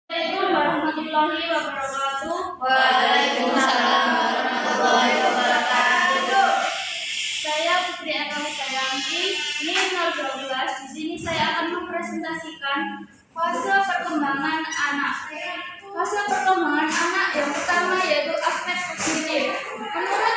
Assalamualaikum warahmatullahi wabarakatuh. Waalaikumsalam warahmatullahi wabarakatuh. Saya Putri Agama Sayanti, NIM 012. Di sini saya akan mempresentasikan fase perkembangan anak. Fase perkembangan anak yang pertama yaitu aspek kognitif. Menurut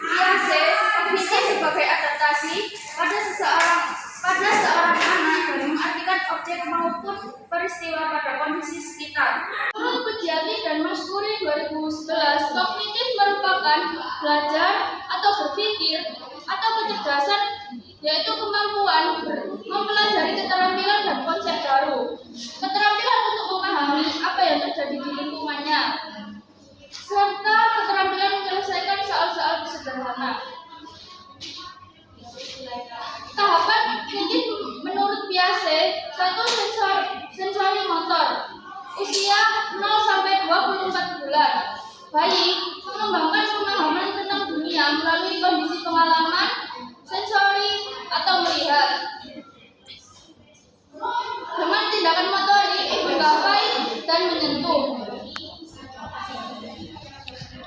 Piaget, kognitif sebagai adaptasi pada seorang anak dalam mengartikan objek maupun peristiwa pada kondisi sekitar. Menurut Pujiati dan Maskuri 2011, kognitif merupakan belajar atau berpikir atau kecerdasan, yaitu kemampuan mempelajari keterampilan dan konsep baru, keterampilan untuk memahami apa yang terjadi di lingkungannya, serta keterampilan menyelesaikan soal-soal sederhana. Tahapan kognitif menurut Piaget, 1 sensori motor, usia 0 sampai 24 bulan. Bayi mengembangkan pemahaman tentang dunia melalui kondisi pengalaman, sensori atau melihat. Dengan tindakan motorik, menggapai dan menyentuh.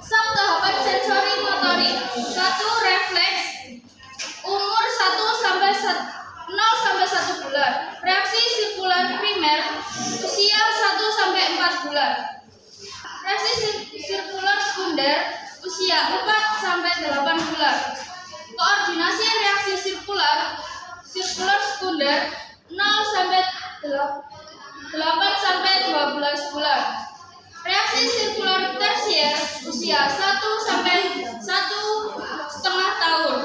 Tahapan sensori motorik. 1. Refleks, umur 0 sampai 1 bulan. Reaksi sirkular primer, usia 1 sampai 4 bulan. Reaksi sirkular sekunder, usia 4 sampai 8 bulan. Koordinasi reaksi sirkular sekunder 0 sampai 8 sampai 12 bulan. Reaksi sirkular tersier, usia 1 sampai 1,5 tahun.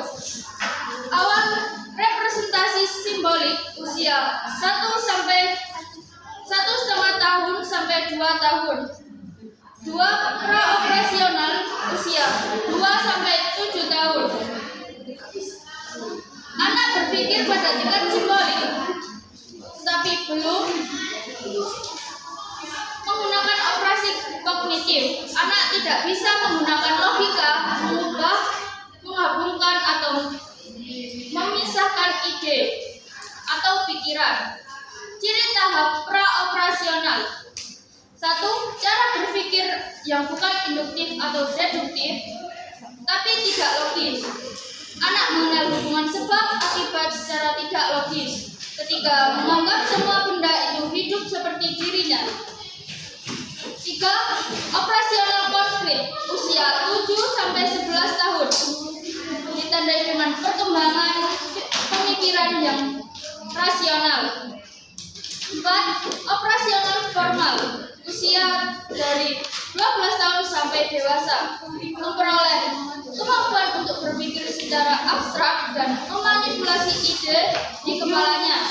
Awal representasi simbolik, usia 1,5 tahun sampai 2 tahun. 2. Praoperasional, usia 2 sampai 7 tahun. Anak berpikir pada tingkat simbolik, tapi belum menggunakan operasi kognitif. Anak tidak bisa menggunakan logika, mengubah, menggabungkan atau memisahkan ide atau pikiran. Ciri tahap praoperasional. 1. Cara berpikir yang bukan induktif atau deduktif, tapi tidak logis. Anak mengenal hubungan sebab akibat secara tidak logis. Ketiga, menganggap semua benda itu hidup seperti dirinya. 3. Operasional konflik, usia 7 sampai 11 tahun. Ditandai dengan perkembangan pemikiran yang rasional. 4. Operasional formal, usia dari 12 tahun sampai dewasa, memperoleh kemampuan untuk berpikir secara abstrak dan memanipulasi ide di kepalanya,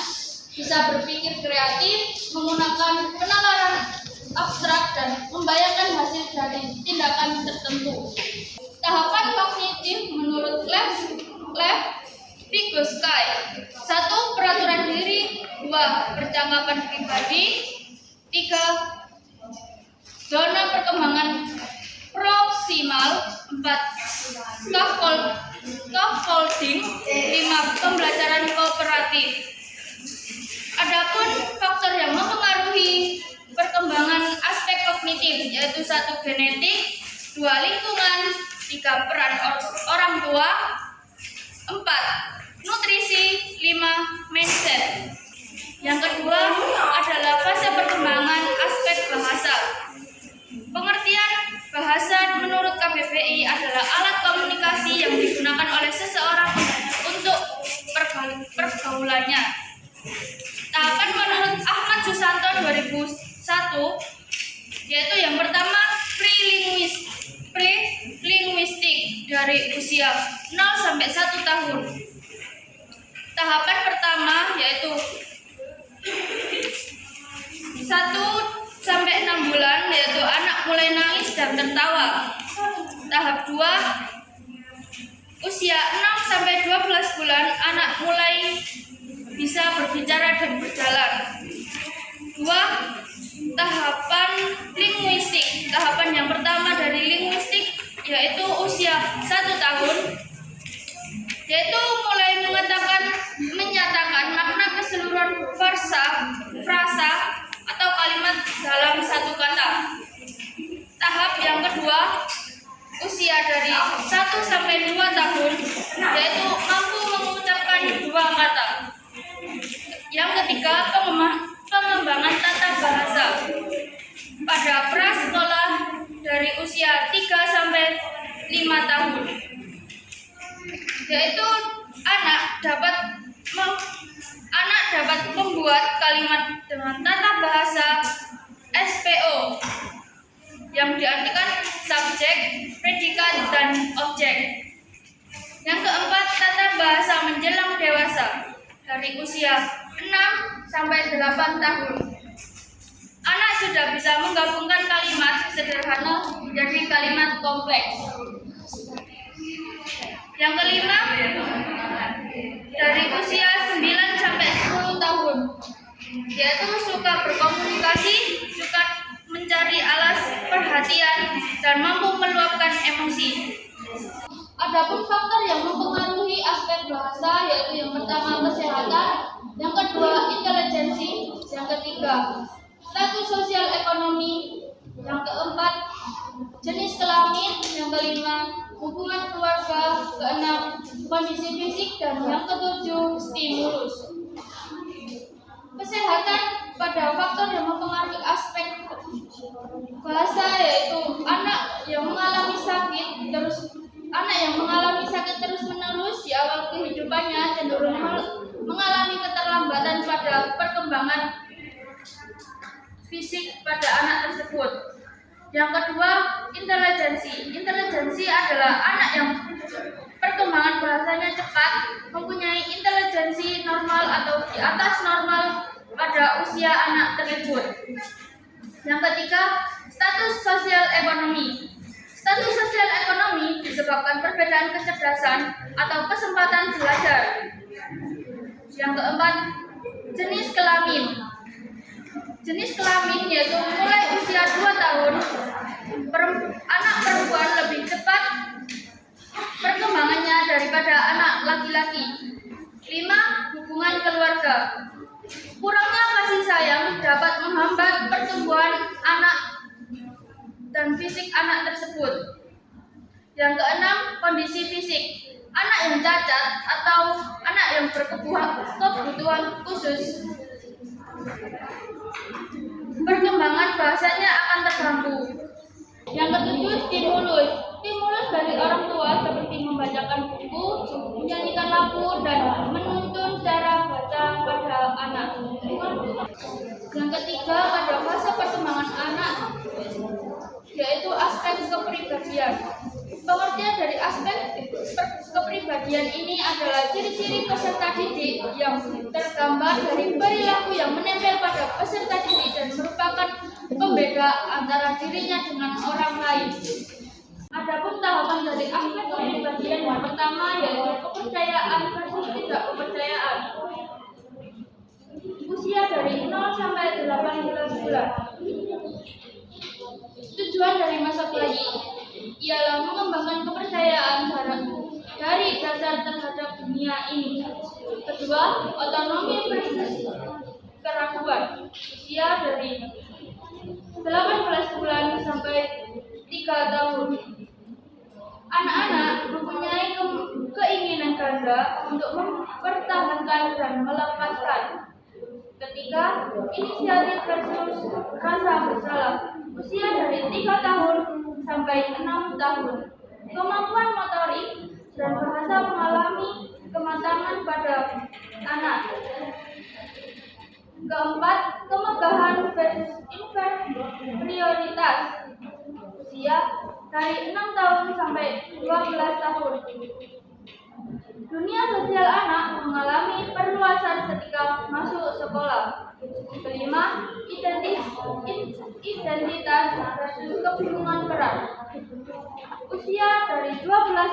bisa berpikir kreatif, menggunakan penalaran abstrak dan membayangkan hasil dari tindakan tertentu. Tahapan kognitif menurut Lev Vygotsky. 1. Peraturan diri. 2. Percakapan pribadi. 3. Zona perkembangan proksimal. 4. Scaffolding. 5. Pembelajaran kooperatif. Adapun faktor yang mempengaruhi perkembangan aspek kognitif yaitu 1. Genetik, 2. Lingkungan, 3. Peran orang tua, 4. Nutrisi, 5. Mindset. Yang kedua adalah fase perkembangan aspek bahasa. Pengertian bahasa menurut KBBI adalah alat komunikasi yang digunakan oleh seseorang untuk pergaulannya. Tahapan menurut Ahmad Susanto 2001, yaitu yang pertama pre-linguistik dari usia 0 sampai 1 tahun. Tahapan pertama yaitu 1 sampai 6 bulan, yaitu anak mulai nangis dan tertawa. Tahap 2 usia 6 sampai 12 bulan, anak mulai bisa berbicara dan berjalan. 2. Tahapan linguistik. Tahapan yang pertama dari linguistik yaitu usia 1 tahun, yaitu mulai menyatakan makna keseluruhan frasa atau kalimat dalam sampai 2 tahun, yaitu mampu mengucapkan 2 kata. Yang ketiga, pengembangan tata bahasa pada prasekolah dari usia 3 sampai 5 tahun, yaitu anak dapat membuat kalimat dengan tata bahasa SPO yang diartikan subjek, predikat, dan objek. Yang keempat, tata bahasa menjelang dewasa dari usia 6 sampai 8 tahun. Anak sudah bisa menggabungkan kalimat sederhana menjadi kalimat kompleks. Yang kelima, dari usia 9 sampai 10 tahun, yaitu suka berkomunikasi, suka mencari alas perhatian, dan mampu meluapkan emosi. Adapun faktor yang mempengaruhi aspek bahasa yaitu yang pertama kesehatan, yang kedua intelijensi, yang ketiga status sosial ekonomi, yang keempat jenis kelamin, yang kelima hubungan keluarga, keenam kondisi fisik, dan yang ketujuh stimulus. Kesehatan pada faktor yang mempengaruhi aspek bahasa yaitu anak yang mengalami sakit terus-menerus di awal kehidupannya cenderung mengalami keterlambatan pada perkembangan fisik pada anak tersebut. Yang kedua, intelijensi. Intelijensi adalah anak yang perkembangan bahasanya cepat, mempunyai intelijensi normal atau di atas normal pada usia anak tersebut. Yang ketiga, status sosial ekonomi. Status sosial ekonomi disebabkan perbedaan kecerdasan atau kesempatan belajar. Yang keempat, jenis kelamin. Jenis kelamin yaitu mulai usia 2 tahun, anak perempuan lebih cepat perkembangannya daripada anak laki-laki. 5. Hubungan keluarga. Kurangnya kasih sayang dapat menghambat pertumbuhan anak dan fisik anak tersebut. Yang keenam, kondisi fisik. Anak yang cacat atau anak yang berkebutuhan khusus, perkembangan bahasanya akan terganggu. Yang ketujuh, stimulus. Stimulus dari orang tua seperti membacakan buku, menyanyikan lagu, dan menuntun cara baca pada anak. Yang ketiga, pada fase perkembangan anak yaitu aspek kepribadian. Pengertian dari aspek kepribadian ini adalah ciri-ciri peserta didik yang tergambar dari perilaku yang menempel pada peserta didik dan merupakan pembeda antara dirinya dengan orang lain. Adapun tahapan dari aspek kepribadian yang pertama yaitu kepercayaan versus tidak kepercayaan. Usia dari 0 sampai 18 bulan. Tujuan dari masa bayi ialah mengembangkan kepercayaan dari dasar terhadap dunia ini. Kedua, otonomi versus keraguan. Usia dari 18 bulan sampai 3 tahun. Anak-anak mempunyai keinginan ganda untuk mempertahankan dan melepaskan. Ketiga, inisiatif versus rasa bersalah. Usia dari 3 tahun sampai 6 tahun. Kemampuan motorik dan bahasa mengalami kematangan pada anak. Keempat, kemegahan versus inferioritas. Usia dari 6 tahun sampai 12 tahun. Dunia sosial anak mengalami perluasan ketika masuk sekolah. Kelima, identitas versus kebingungan peran. Usia dari 12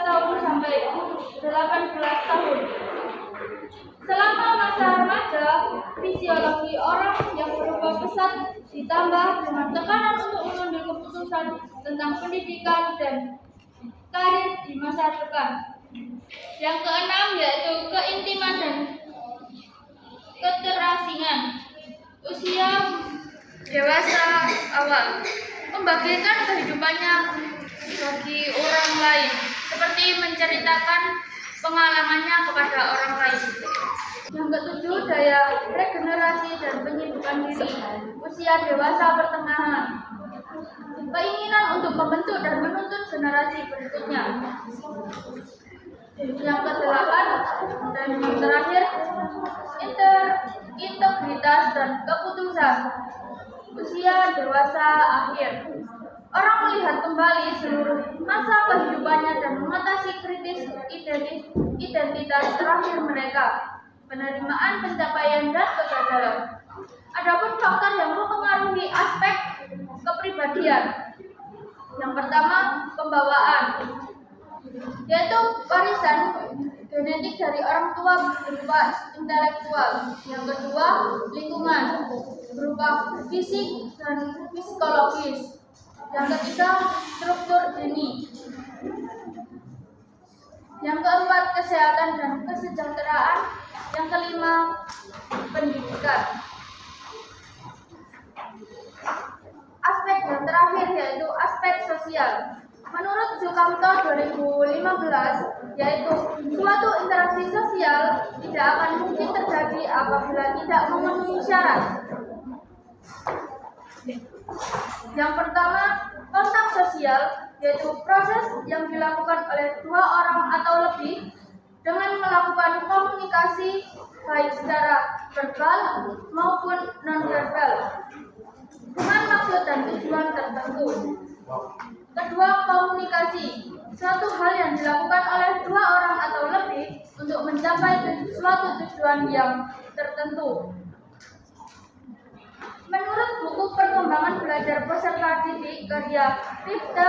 tahun sampai 18 tahun. Selama masa remaja, fisiologi orang yang berubah pesat ditambah dengan tekanan untuk mengambil keputusan tentang pendidikan dan karir di masa depan. Yang keenam yaitu keintiman dan keterasingan. Usia dewasa awal membagikan kehidupannya bagi orang lain, seperti menceritakan pengalamannya kepada orang lain. Yang ketujuh, daya regenerasi dan penyibukan diri, usia dewasa pertengahan. Keinginan untuk membentuk dan menuntut generasi berikutnya. Yang kedelapan dan yang terakhir, integritas dan keputusan, usia dewasa akhir. Orang melihat kembali seluruh masa kehidupannya dan mengatasi kritis identitas terakhir mereka, penerimaan pencapaian dan kegagalan. Adapun faktor yang mempengaruhi aspek kepribadian, yang pertama pembawaan, yaitu warisan genetik dari orang tua berupa intelektual. Yang kedua, lingkungan berupa fisik dan psikologis. Yang ketiga, struktur geni. Yang keempat, kesehatan dan kesejahteraan. Yang kelima, pendidikan. Aspek yang terakhir yaitu aspek sosial. Menurut Sukamto 2015, yaitu suatu interaksi sosial tidak akan mungkin terjadi apabila tidak memenuhi syarat. Yang pertama, kontak sosial, yaitu proses yang dilakukan oleh dua orang atau lebih dengan melakukan komunikasi baik secara verbal maupun nonverbal dengan maksud dan tujuan tertentu. Kedua, komunikasi, suatu hal yang dilakukan oleh dua orang atau lebih untuk mencapai suatu tujuan yang tertentu. Menurut buku Perkembangan Belajar Peserta Didik karya Rifda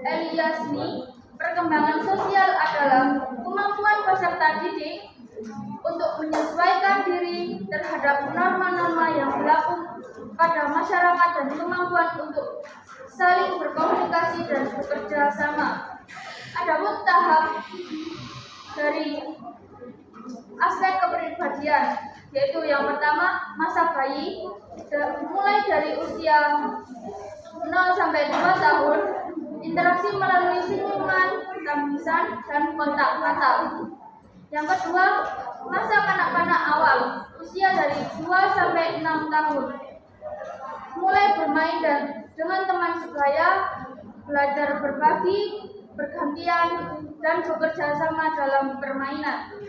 Eliasni, perkembangan sosial adalah kemampuan peserta didik untuk menyesuaikan diri terhadap norma-norma yang berlaku pada masyarakat dan kemampuan untuk saling berkomunikasi dan bekerja sama. Adapun tahap dari aspek kepribadian, yaitu yang pertama masa bayi, mulai dari usia 0 sampai 2 tahun, interaksi melalui senyuman, tangisan, dan kontak mata. Yang kedua, masa kanak-kanak awal, usia dari 2 sampai 6 tahun, mulai bermain dan dengan teman sebaya, belajar berbagi, bergantian, dan bekerja sama dalam permainan.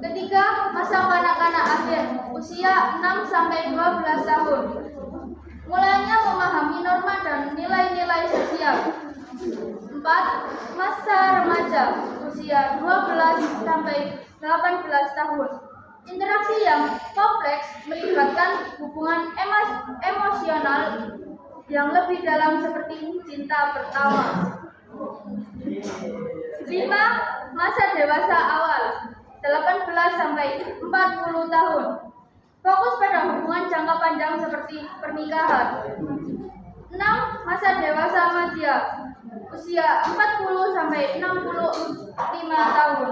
Ketiga, masa kanak-kanak akhir, usia 6 sampai 12 tahun. Mulainya memahami norma dan nilai-nilai sosial. 4. Masa remaja, usia 12 sampai 18 tahun. Interaksi yang kompleks melibatkan hubungan emosional yang lebih dalam seperti cinta pertama. 5. Masa dewasa awal, 18 sampai 40 tahun. Fokus pada hubungan jangka panjang seperti pernikahan. 6. Masa dewasa madya, usia 40 sampai 65 tahun.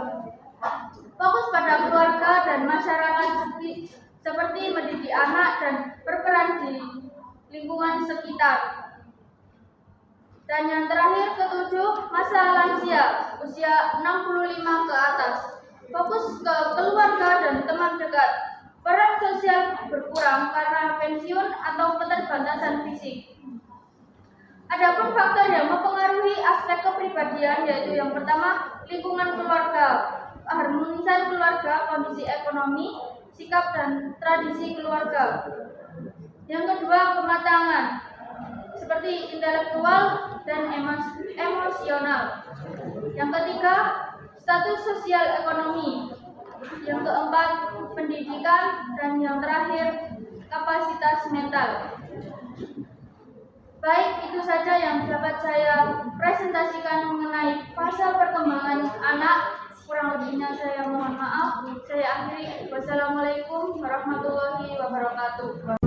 Fokus pada keluarga dan masyarakat seperti mendidik anak dan berperan di lingkungan sekitar. Dan yang terakhir, ketujuh, masa lansia, usia 65 ke atas. Fokus ke keluarga dan teman dekat. Peran sosial berkurang karena pensiun atau keterbatasan fisik. Adapun faktor yang mempengaruhi aspek kepribadian yaitu yang pertama, lingkungan keluarga, harmonisan keluarga, kondisi ekonomi, sikap dan tradisi keluarga. Yang kedua, kematangan, seperti intelektual dan emosional. Yang ketiga, status sosial ekonomi. Yang keempat, pendidikan, dan yang terakhir, kapasitas mental. Baik, itu saja yang dapat saya presentasikan mengenai fase perkembangan anak. Kurang lebihnya saya mohon maaf. Saya akhiri. Wassalamualaikum warahmatullahi wabarakatuh.